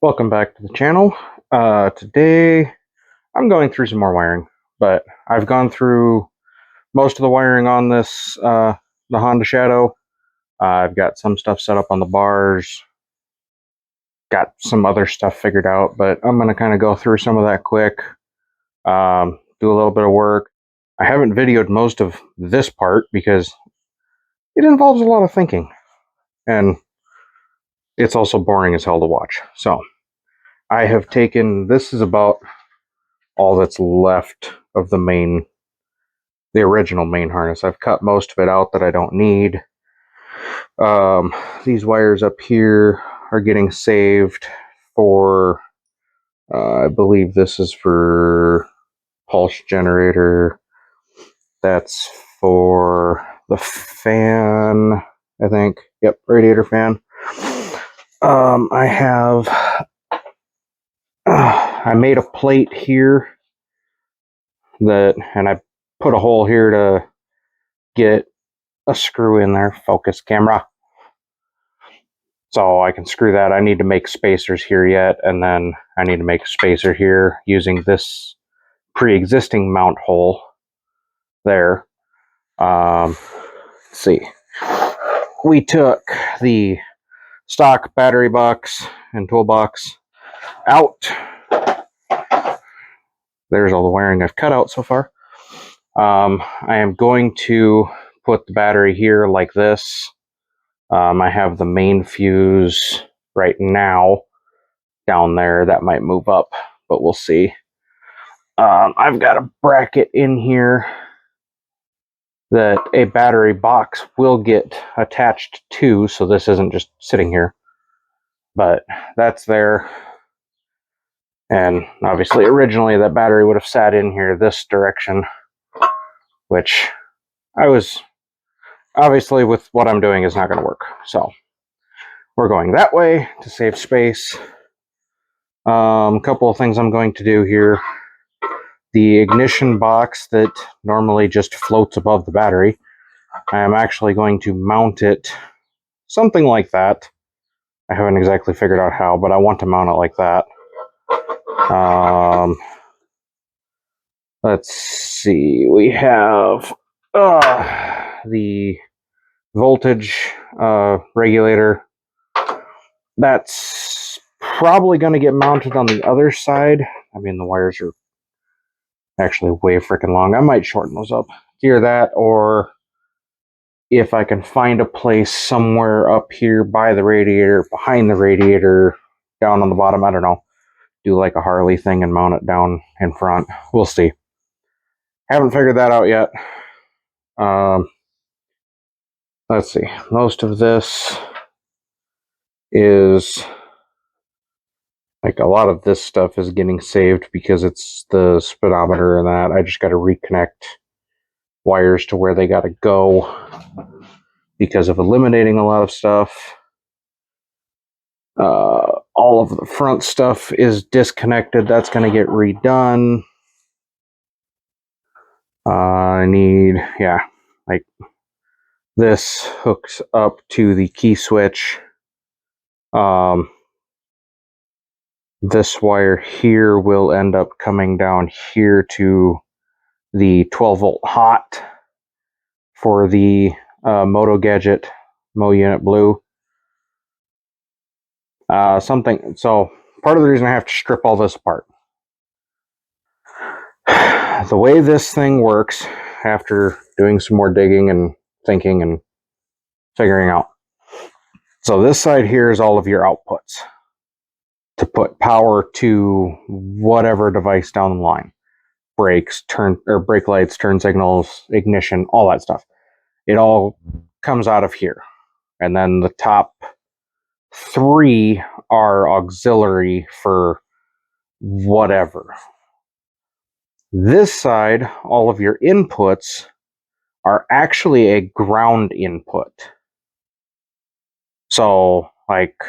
Welcome back to the channel. Today I'm going through some more wiring, but I've gone through most of the wiring on this, the Honda Shadow. I've got some stuff set up on the bars, got some other stuff figured out, but I'm going to kind of go through some of that quick, do a little bit of work. I haven't videoed most of this part because it involves a lot of thinking, and it's also boring as hell to watch. So I have taken, this is about all that's left of the original main harness. I've cut most of it out that I don't need. These wires up here are getting saved for, I believe this is for pulse generator. That's for the fan, I think. Yep, radiator fan. I made a plate here and I put a hole here to get a screw in there. Focus camera. So I can screw that. I need to make spacers here yet, and then I need to make a spacer here using this pre-existing mount hole there. Let's see. We took the stock battery box and toolbox out. There's all the wiring I've cut out so far. I am going to put the battery here like this. I have the main fuse right now down there. That might move up, but we'll see. I've got a bracket in here that a battery box will get attached to, so this isn't just sitting here, but that's there. And obviously originally that battery would have sat in here this direction, which I was obviously, with what I'm doing, is not going to work. So we're going that way to save space. A couple of things I'm going to do here. The ignition box that normally just floats above the battery, I am actually going to mount it something like that. I haven't exactly figured out how, but I want to mount it like that. Let's see. We have the voltage regulator. That's probably going to get mounted on the other side. I mean, the wires are actually way freaking long. I might shorten those up. Either that, or if I can find a place somewhere up here by the radiator, behind the radiator, down on the bottom, I don't know. Do like a Harley thing and mount it down in front. We'll see. Haven't figured that out yet. Let's see. Most of this is, like, a lot of this stuff is getting saved because it's the speedometer and that. I just got to reconnect wires to where they got to go because of eliminating a lot of stuff. All of the front stuff is disconnected. That's going to get redone. I need, yeah, like this hooks up to the key switch. This wire here will end up coming down here to the 12 volt hot for the Moto Gadget Mo Unit Blue. So part of the reason I have to strip all this apart. The way this thing works, after doing some more digging and thinking and figuring out. So this side here is all of your outputs to put power to whatever device down the line. Brakes, brake lights, turn signals, ignition, all that stuff. It all comes out of here. And then the top 3 are auxiliary for whatever. This side, all of your inputs are actually a ground input. So, like,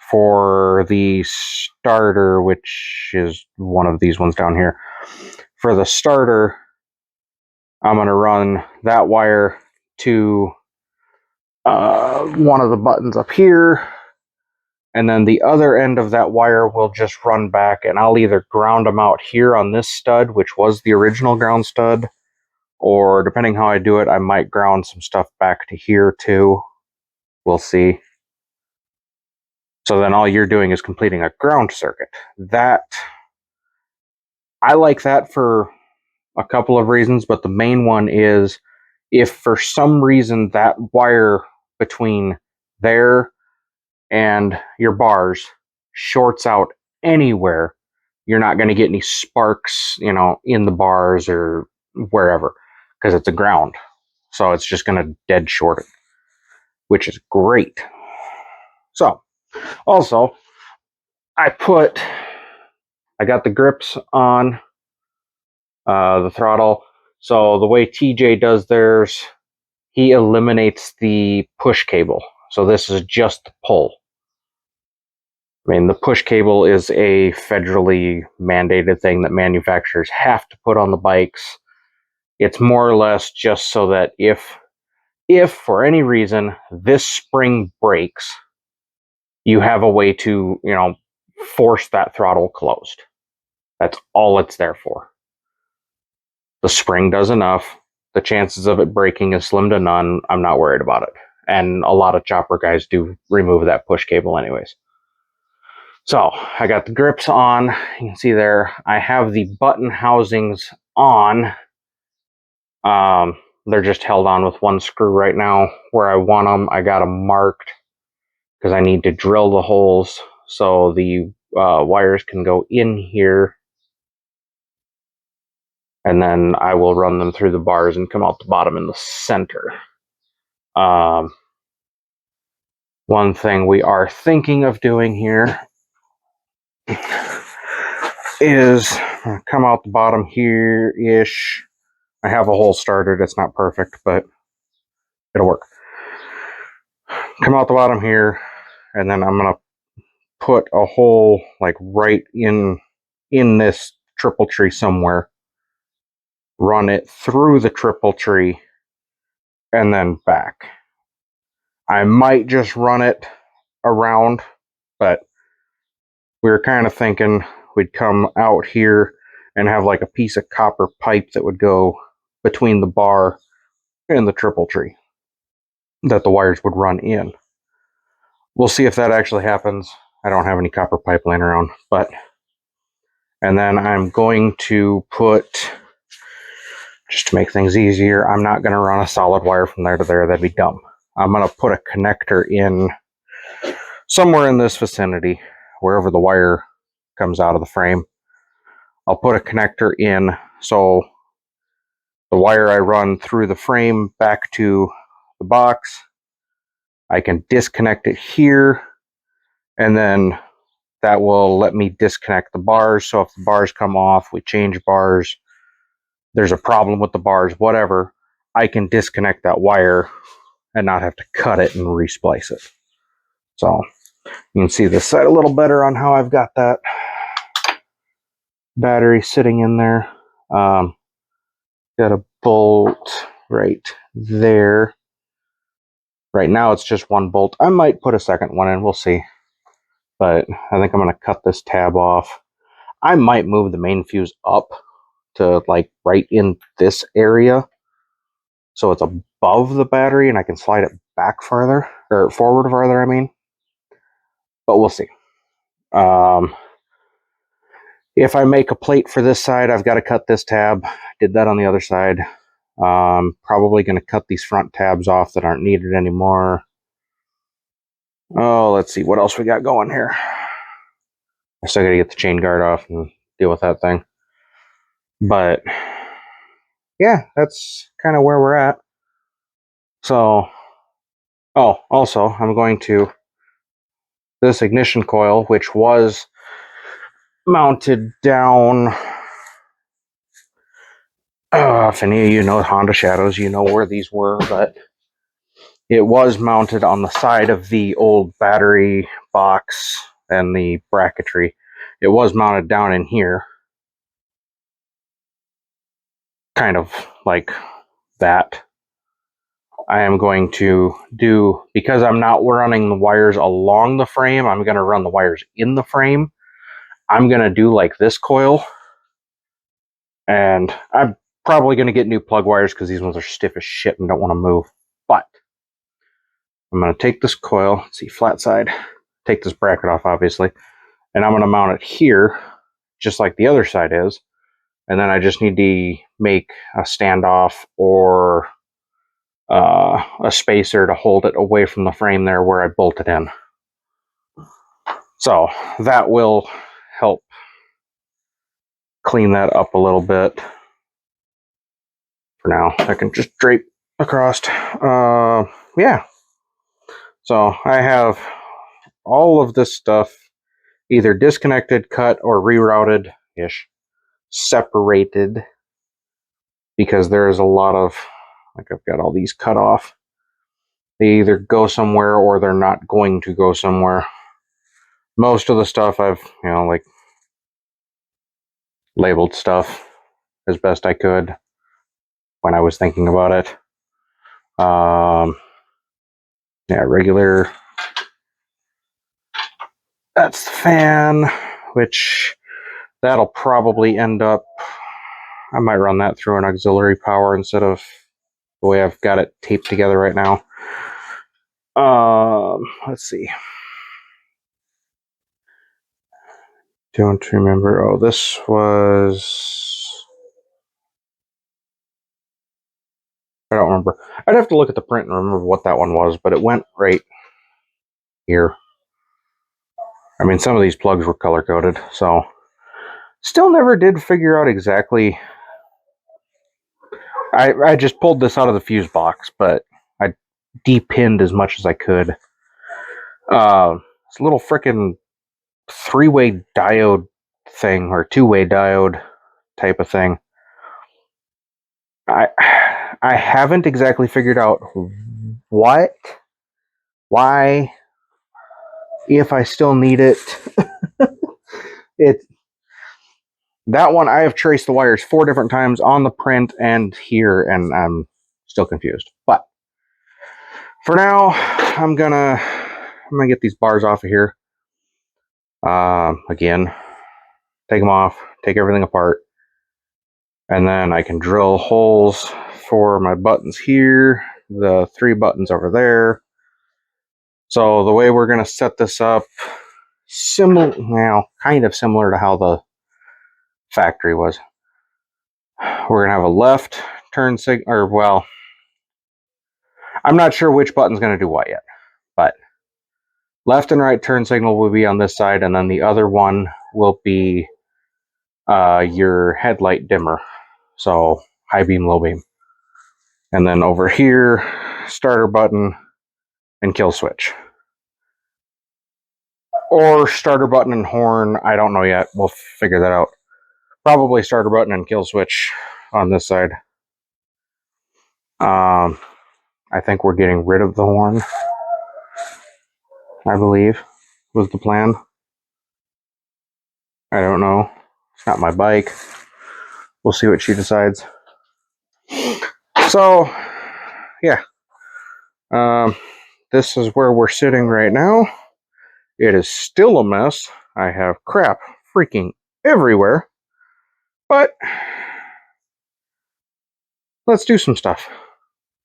for the starter, which is one of these ones down here, for the starter, I'm going to run that wire to one of the buttons up here, And then the other end of that wire will just run back, and I'll either ground them out here on this stud, which was the original ground stud, or depending how I do it, I might ground some stuff back to here too. We'll see. So then all you're doing is completing a ground circuit. That, I like that for a couple of reasons, but the main one is if for some reason that wire between there and your bars shorts out anywhere, you're not going to get any sparks, you know, in the bars or wherever, because it's a ground. So it's just going to dead short it, which is great. So also, I got the grips on the throttle. So the way TJ does theirs, he eliminates the push cable. So this is just the pull. I mean, the push cable is a federally mandated thing that manufacturers have to put on the bikes. It's more or less just so that if for any reason this spring breaks, you have a way to, you know, force that throttle closed. That's all it's there for. The spring does enough. The chances of it breaking is slim to none. I'm not worried about it. And a lot of chopper guys do remove that push cable anyways. So I got the grips on. You can see there, I have the button housings on. They're just held on with one screw right now. Where I want them, I got them marked because I need to drill the holes so the wires can go in here. And then I will run them through the bars and come out the bottom in the center. One thing we are thinking of doing here is come out the bottom here-ish. I have a hole started. It's not perfect, but it'll work. Come out the bottom here, and then I'm going to put a hole like right in this triple tree somewhere. Run it through the triple tree, and then back. I might just run it around, but we were kind of thinking we'd come out here and have like a piece of copper pipe that would go between the bar and the triple tree that the wires would run in. We'll see if that actually happens. I don't have any copper pipe laying around, but, and then I'm going to put, just to make things easier, I'm not going to run a solid wire from there to there. That'd be dumb. I'm going to put a connector in somewhere in this vicinity, wherever the wire comes out of the frame. I'll put a connector in so the wire I run through the frame back to the box, I can disconnect it here, and then that will let me disconnect the bars. So if the bars come off, we change bars, there's a problem with the bars, whatever, I can disconnect that wire and not have to cut it and resplice it. So you can see this side a little better on how I've got that battery sitting in there. Got a bolt right there. Right now it's just one bolt. I might put a second one in, we'll see. But I think I'm going to cut this tab off. I might move the main fuse up to like right in this area, so it's above the battery and I can slide it back farther, or forward farther, I mean. But we'll see. If I make a plate for this side, I've got to cut this tab. Did that on the other side. Probably going to cut these front tabs off that aren't needed anymore. Oh, let's see what else we got going here. I still got to get the chain guard off and deal with that thing. But yeah, that's kind of where we're at. So, oh, also, I'm going to, this ignition coil, which was mounted down, if any of you know Honda Shadows, you know where these were, but it was mounted on the side of the old battery box and the bracketry. It was mounted down in here, kind of like that. I am going to do, because I'm not running the wires along the frame, I'm going to run the wires in the frame. I'm going to do like this coil. And I'm probably going to get new plug wires because these ones are stiff as shit and don't want to move. But I'm going to take this coil, let's see, flat side, take this bracket off, obviously, and I'm going to mount it here, just like the other side is. And then I just need to make a standoff or a spacer to hold it away from the frame there where I bolt it in. So that will help clean that up a little bit. For now, I can just drape across. Yeah. So I have all of this stuff either disconnected, cut, or rerouted-ish, separated, because there's a lot of, like I've got all these cut off. They either go somewhere or they're not going to go somewhere. Most of the stuff I've, like labeled stuff as best I could when I was thinking about it. Yeah, regular. That's the fan, which that'll probably end up, I might run that through an auxiliary power instead of the way I've got it taped together right now. Let's see. Don't remember. Oh, this was... I don't remember. I'd have to look at the print and remember what that one was, but it went right here. I mean, some of these plugs were color-coded, so... Still never did figure out exactly... I just pulled this out of the fuse box, but I de-pinned as much as I could. It's a little frickin' three-way diode thing, or two-way diode type of thing. I haven't exactly figured out why, if I still need it. That one, I have traced the wires 4 different times on the print and here, and I'm still confused. But for now, I'm gonna get these bars off of here. Again, take them off, take everything apart, and then I can drill holes for my buttons here, the 3 buttons over there. So the way we're gonna set this up, kind of similar to how the factory was. We're gonna have a left turn signal, or well, I'm not sure which button's gonna do what yet, but left and right turn signal will be on this side, and then the other one will be your headlight dimmer. So high beam, low beam. And then over here, starter button and kill switch. Or starter button and horn, I don't know yet. We'll figure that out. Probably starter button and kill switch on this side. I think we're getting rid of the horn, I believe, was the plan. I don't know. It's not my bike. We'll see what she decides. So, yeah. This is where we're sitting right now. It is still a mess. I have crap freaking everywhere. But let's do some stuff.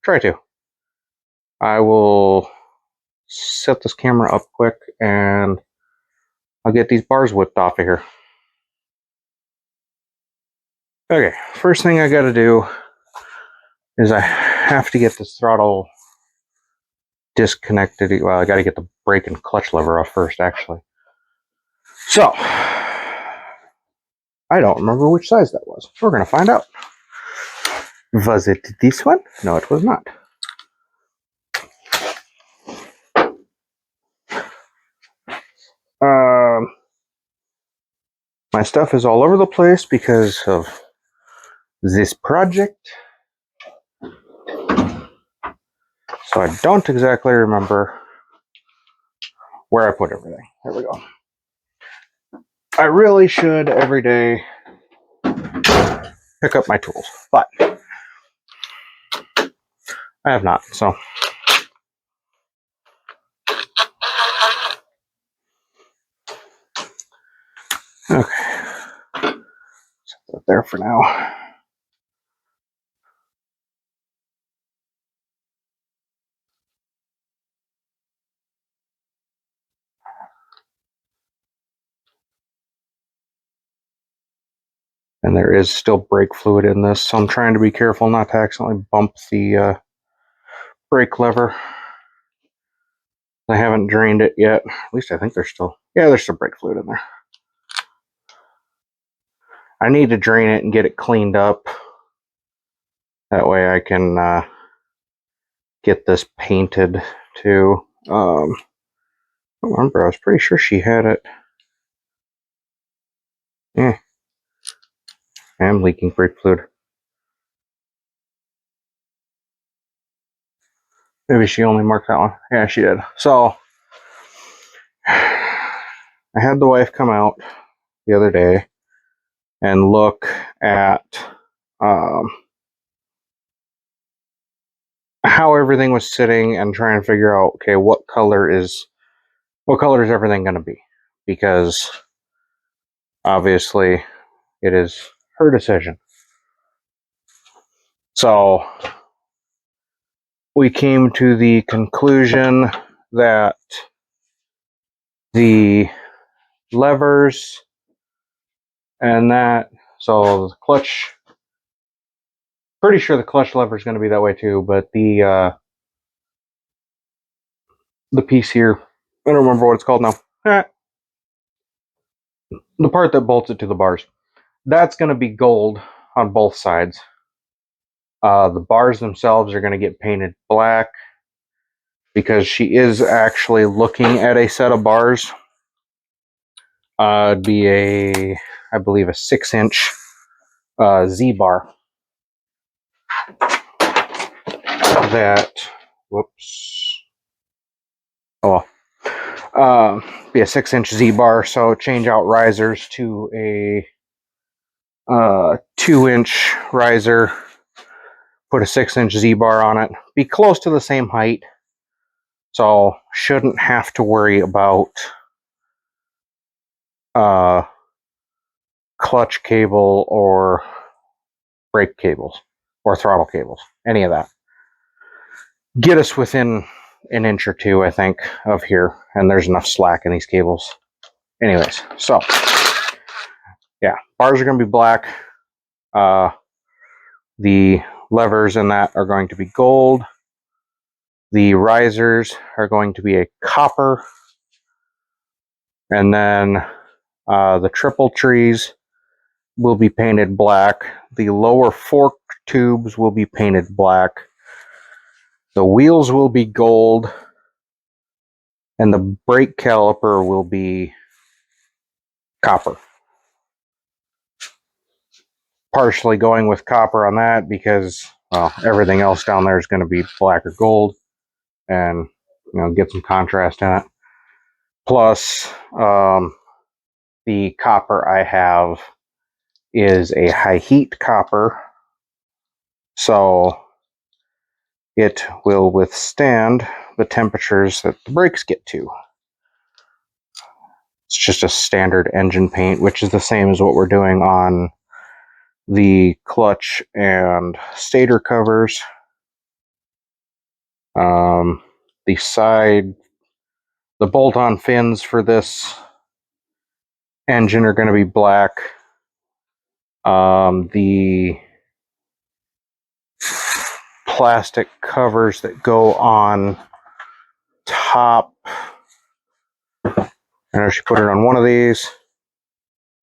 Try to. I will set this camera up quick and I'll get these bars whipped off of here. Okay, first thing I gotta do is I have to get this throttle disconnected. Well, I gotta get the brake and clutch lever off first, actually. So, I don't remember which size that was. We're gonna find out. Was it this one? No, it was not. My stuff is all over the place because of this project. So I don't exactly remember where I put everything. There we go. I really should every day pick up my tools, but I have not, so. Okay. Set that there for now. And there is still brake fluid in this, so I'm trying to be careful not to accidentally bump the brake lever. I haven't drained it yet. At least I think there's still brake fluid in there. I need to drain it and get it cleaned up. That way I can get this painted too. I don't remember, I was pretty sure she had it. Yeah. I'm leaking brake fluid. Maybe she only marked that one. Yeah, she did. So, I had the wife come out the other day and look at how everything was sitting and trying to figure out, okay, what color is everything going to be? Because obviously it is her decision. So we came to the conclusion that the levers and that, so the clutch, pretty sure the clutch lever is going to be that way too, but the piece here, I don't remember what it's called now. The part that bolts it to the bars, that's going to be gold on both sides. The bars themselves are going to get painted black because she is actually looking at a set of bars. It'd be I believe a 6-inch Z-bar that, whoops, oh, be a 6-inch Z-bar, so change out risers to a 2-inch riser, put a 6-inch Z-bar on it, be close to the same height, so shouldn't have to worry about clutch cable or brake cables or throttle cables, any of that. Get us within an inch or two, I think, of here, and there's enough slack in these cables. Anyways, so yeah, bars are going to be black. The levers in that are going to be gold. The risers are going to be a copper. And then the triple trees will be painted black. The lower fork tubes will be painted black. The wheels will be gold. And the brake caliper will be copper. Partially going with copper on that because, well, everything else down there is going to be black or gold. And, you know, get some contrast in it. Plus, the copper I have is a high heat copper, so it will withstand the temperatures that the brakes get to. It's just a standard engine paint, which is the same as what we're doing on the clutch and stator covers. The bolt-on fins for this engine are going to be black. The plastic covers that go on top, and I should put it on one of these,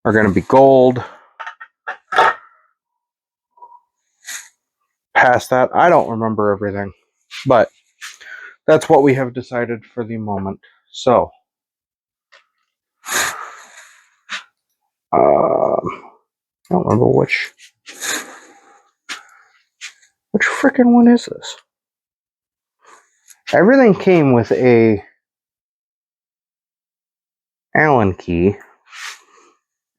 are going to be gold. Past that, I don't remember everything, but that's what we have decided for the moment. So, I don't remember which freaking one is this. Everything came with a Allen key,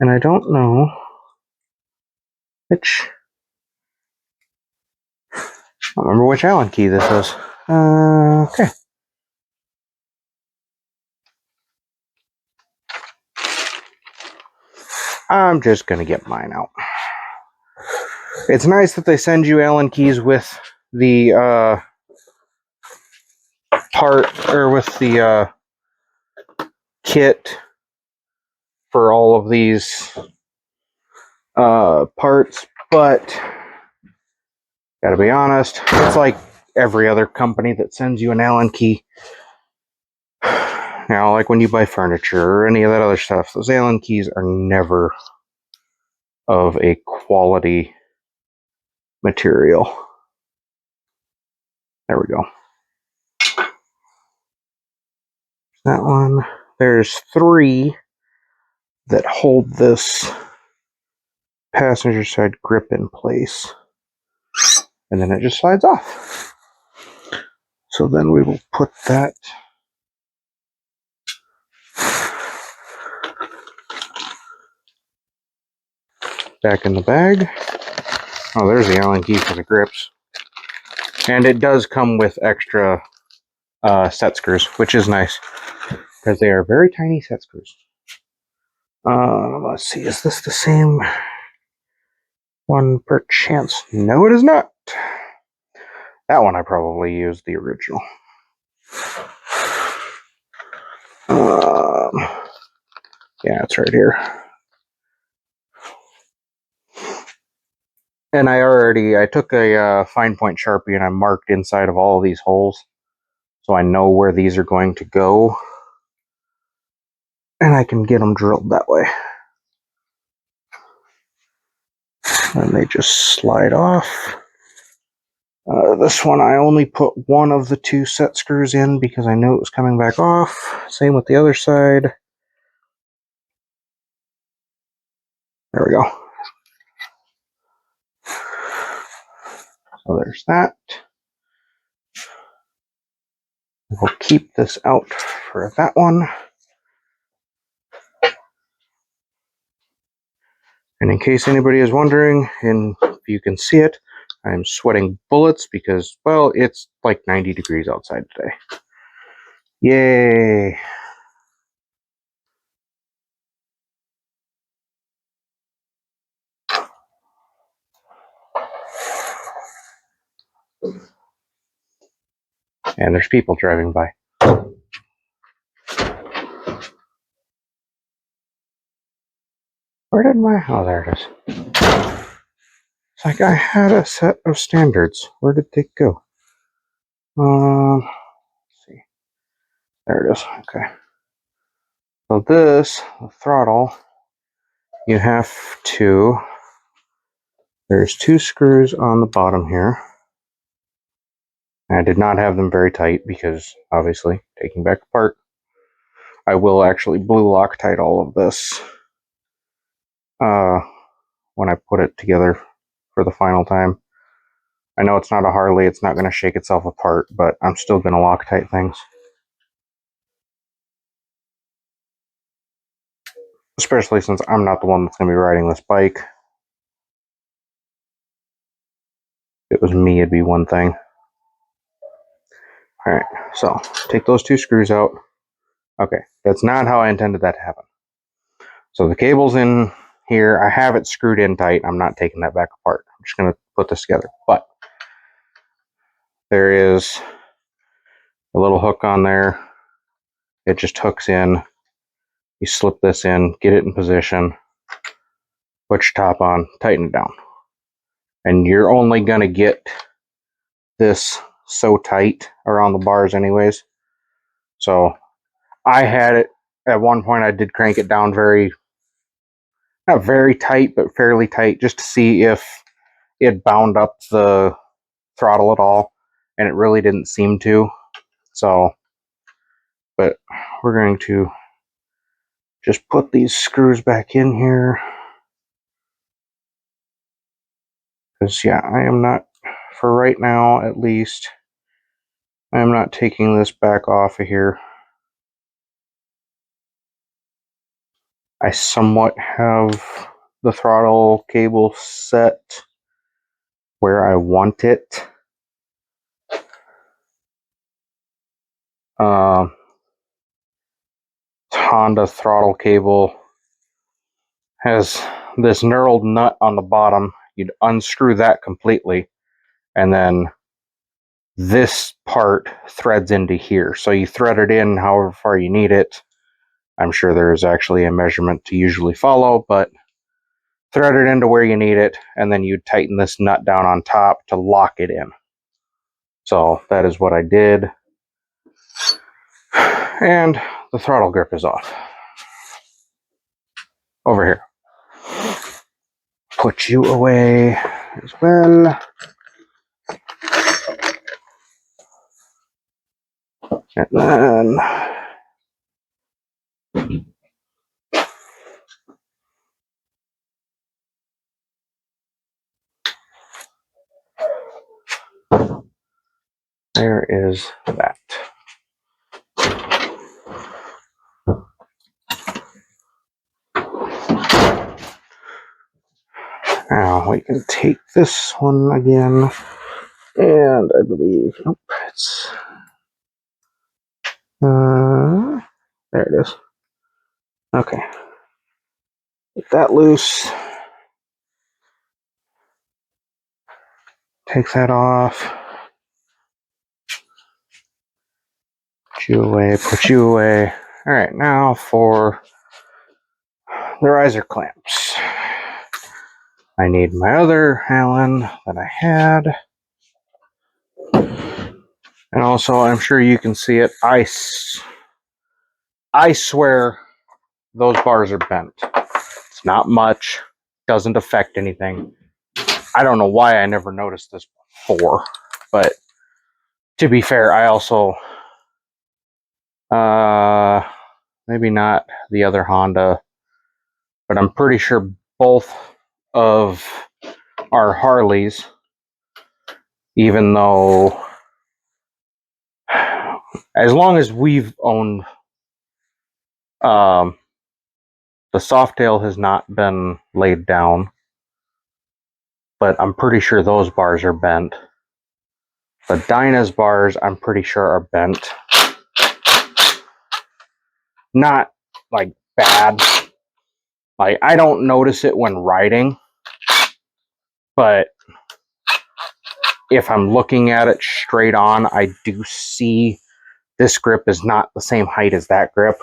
and I don't know which don't remember which Allen key this is. Okay. I'm just going to get mine out. It's nice that they send you Allen keys with the part, or with the kit for all of these parts, but gotta be honest, it's like every other company that sends you an Allen key. You know, like when you buy furniture or any of that other stuff, those Allen keys are never of a quality material. There we go. That one. There's 3 that hold this passenger side grip in place. And then it just slides off. So then we will put that back in the bag. Oh, there's the Allen key for the grips. And it does come with extra set screws, which is nice, because they are very tiny set screws. Let's see, is this the same one per chance? No, it is not. That one I probably used the original. Yeah, it's right here. And I took a fine point Sharpie and I marked inside of all of these holes, so I know where these are going to go, and I can get them drilled that way. And they just slide off. This one I only put one of the 2 set screws in because I knew it was coming back off. Same with the other side. There we go. So there's that. We'll keep this out for that one. And in case anybody is wondering, and if you can see it, I'm sweating bullets because, well, it's like 90 degrees outside today. Yay! And there's people driving by. Where did my... Oh, there it is. It's like I had a set of standards. Where did they go? Let's see. There it is. Okay. So this, the throttle, you have to... There's 2 screws on the bottom here. I did not have them very tight because, obviously, taking back apart, I will actually blue Loctite all of this when I put it together for the final time. I know it's not a Harley, it's not going to shake itself apart, but I'm still going to Loctite things. Especially since I'm not the one that's going to be riding this bike. If it was me, it'd be one thing. Alright, so take those 2 screws out. Okay, that's not how I intended that to happen. So the cable's in here. I have it screwed in tight. I'm not taking that back apart. I'm just going to put this together. But there is a little hook on there. It just hooks in. You slip this in, get it in position, put your top on, tighten it down. And you're only going to get this so tight around the bars anyways. So I had it at one point. I did crank it down not very tight, but fairly tight, just to see if it bound up the throttle at all, and it really didn't seem to. So, but we're going to just put these screws back in here, because yeah, I am not, for right now at least, I am not taking this back off of here. I somewhat have the throttle cable set where I want it. Honda throttle cable has this knurled nut on the bottom. You'd unscrew that completely, and then this part threads into here. So you thread it in however far you need it. I'm sure there is actually a measurement to usually follow, but thread it into where you need it, and then you tighten this nut down on top to lock it in. So that is what I did. And the throttle grip is off. Over here. Put you away as well. And then there is that. Now we can take this one again, and I believe, nope, it's, there it is. Okay, get that loose, take that off, put you away, put you away. All right, now for the riser clamps. I need my other Allen that I had. And also, I'm sure you can see it, I swear those bars are bent. It's not much, doesn't affect anything. I don't know why I never noticed this before, but to be fair, I also, maybe not the other Honda, but I'm pretty sure both of our Harleys, even though, as long as we've owned, the Softail has not been laid down, but I'm pretty sure those bars are bent. The Dyna's bars, I'm pretty sure, are bent. Not, like, bad. Like, I don't notice it when riding, but if I'm looking at it straight on, I do see this grip is not the same height as that grip.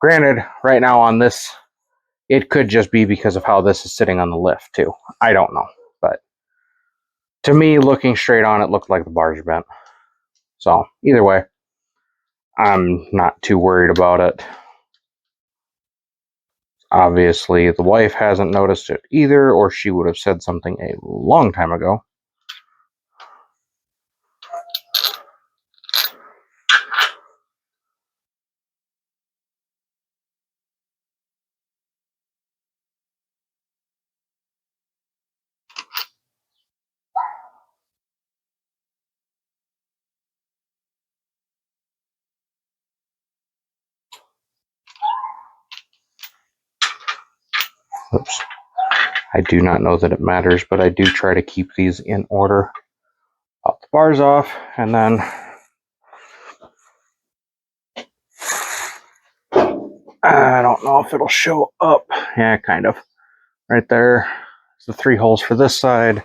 Granted, right now on this, it could just be because of how this is sitting on the lift, too. I don't know, but to me, looking straight on, it looked like the bars are bent. So, either way, I'm not too worried about it. Obviously, the wife hasn't noticed it either, or she would have said something a long time ago. Oops. I do not know that it matters, but I do try to keep these in order. Pop the bars off, and then I don't know if it'll show up. Yeah, kind of. Right there. The 3 holes for this side,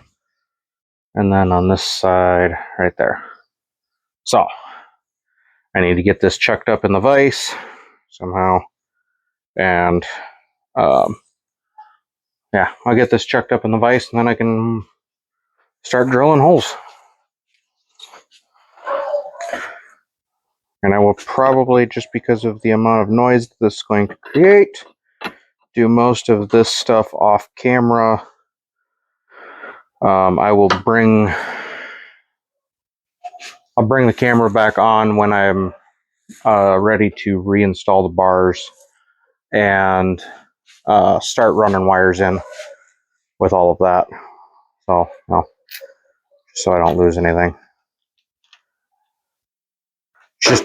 and then on this side, right there. So, I need to get this chucked up in the vise somehow, and yeah, I'll get this chucked up in the vise, and then I can start drilling holes. And I will probably, just because of the amount of noise this is going to create, do most of this stuff off camera. I'll bring the camera back on when I'm ready to reinstall the bars and start running wires in with all of that. So, no, so I don't lose anything. Just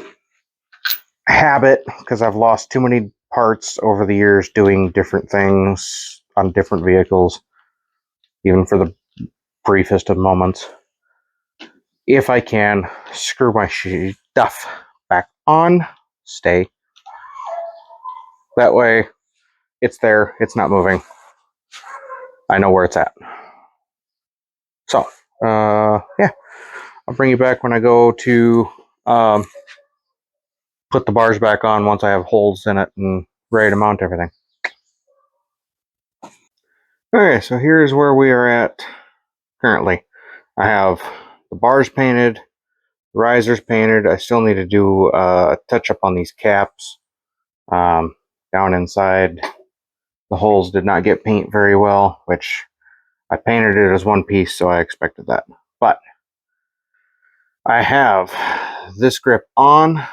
habit, because I've lost too many parts over the years doing different things on different vehicles, even for the briefest of moments. If I can, screw my stuff back on. Stay. That way, it's there. It's not moving. I know where it's at. So, yeah. I'll bring you back when I go to put the bars back on once I have holes in it and ready to mount everything. Okay, so here's where we are at currently. I have the bars painted, the risers painted. I still need to do a touch up on these caps. Down inside, the holes did not get paint very well, which I painted it as one piece, so I expected that. But I have this grip on.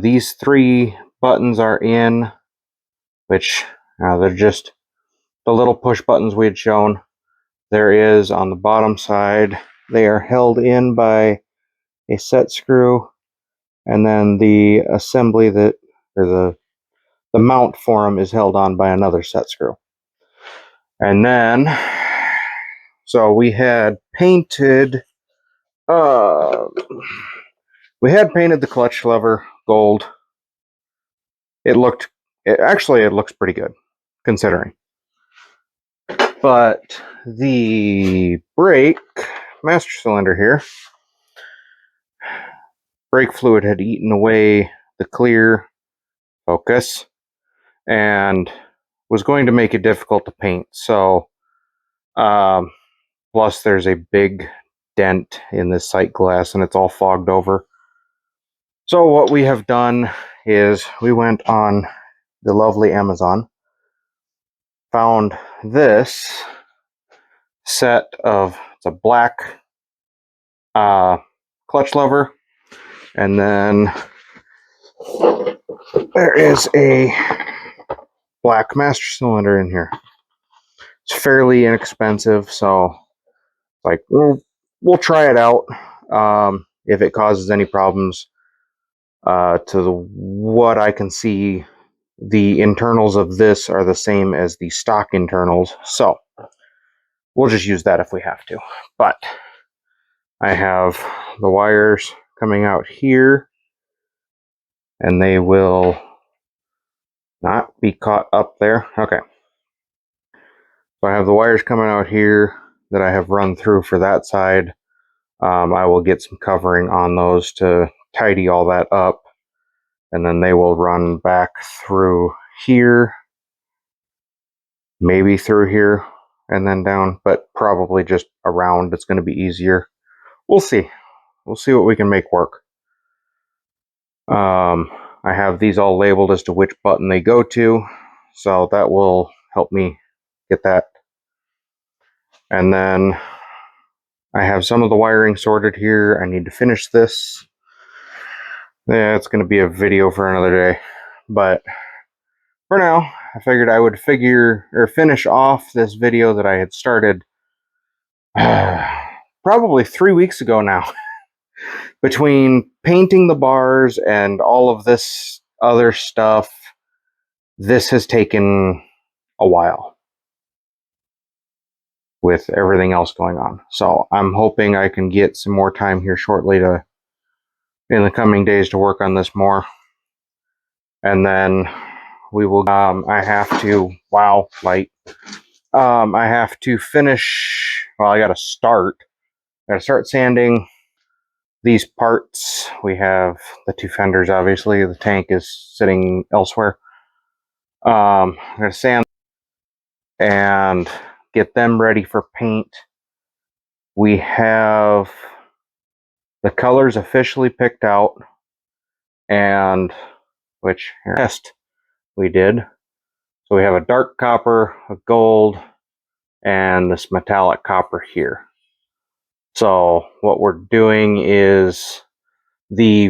These 3 buttons are in, which they're just the little push buttons we had shown. There is on the bottom side, they are held in by a set screw, and then the assembly that, or the mount for them is held on by another set screw. And then, so we had painted, the clutch lever gold. It looks pretty good, considering. But the brake master cylinder here, brake fluid had eaten away the clear focus and was going to make it difficult to paint. So, plus there's a big dent in this sight glass and it's all fogged over. So what we have done is we went on the lovely Amazon, found this set of, it's a black clutch lever, and then there is a black master cylinder in here. It's fairly inexpensive, so like we'll try it out. If it causes any problems, what I can see, the internals of this are the same as the stock internals, so we'll just use that if we have to. But I have the wires coming out here, and they will not be caught up there. Okay. So I have the wires coming out here that I have run through for that side. I will get some covering on those to tidy all that up, and then they will run back through here, maybe through here, and then down, but probably just around. It's going to be easier. We'll see. We'll see what we can make work. I have these all labeled as to which button they go to, so that will help me get that. And then I have some of the wiring sorted here. I need to finish this. Yeah, it's going to be a video for another day, but for now, I figured I would finish off this video that I had started probably 3 weeks ago now. Between painting the bars and all of this other stuff, this has taken a while with everything else going on. So I'm hoping I can get some more time here shortly in the coming days to work on this more. And then we will, I have to, wow, light. I have to finish, well, I got to start sanding these parts. We have the 2 fenders, obviously. The tank is sitting elsewhere. I'm going to sand and get them ready for paint. We have the colors officially picked out, and which test we did. So we have a dark copper, a gold, and this metallic copper here. So what we're doing is we'll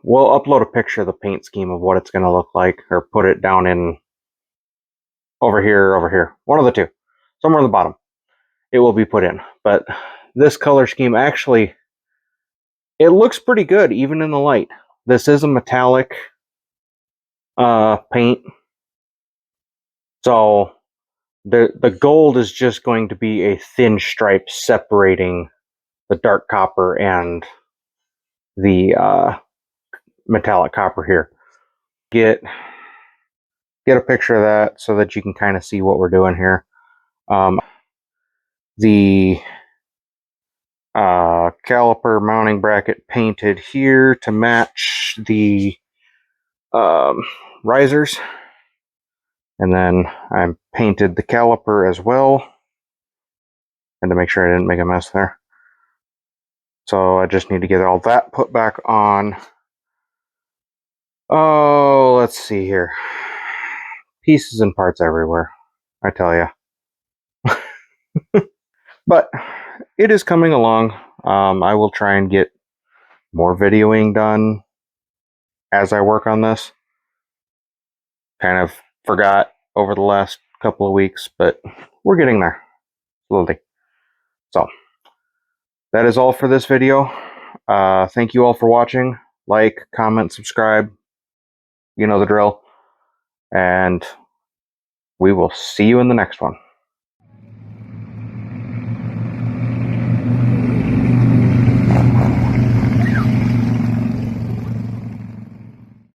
upload a picture of the paint scheme of what it's going to look like, or put it down in over here, one of the two, somewhere on the bottom. It will be put in. But this color scheme actually, it looks pretty good even in the light. This is a metallic paint, so the gold is just going to be a thin stripe separating the dark copper and the metallic copper here. Get a picture of that so that you can kind of see what we're doing here. The caliper mounting bracket painted here to match the risers, and then I painted the caliper as well, and to make sure I didn't make a mess there. So I just need to get all that put back on. Oh, let's see here. Pieces and parts everywhere, I tell you. But it is coming along. I will try and get more videoing done as I work on this. Kind of forgot over the last couple of weeks, but we're getting there slowly. So that is all for this video. Thank you all for watching. Like, comment, subscribe. You know the drill. And we will see you in the next one.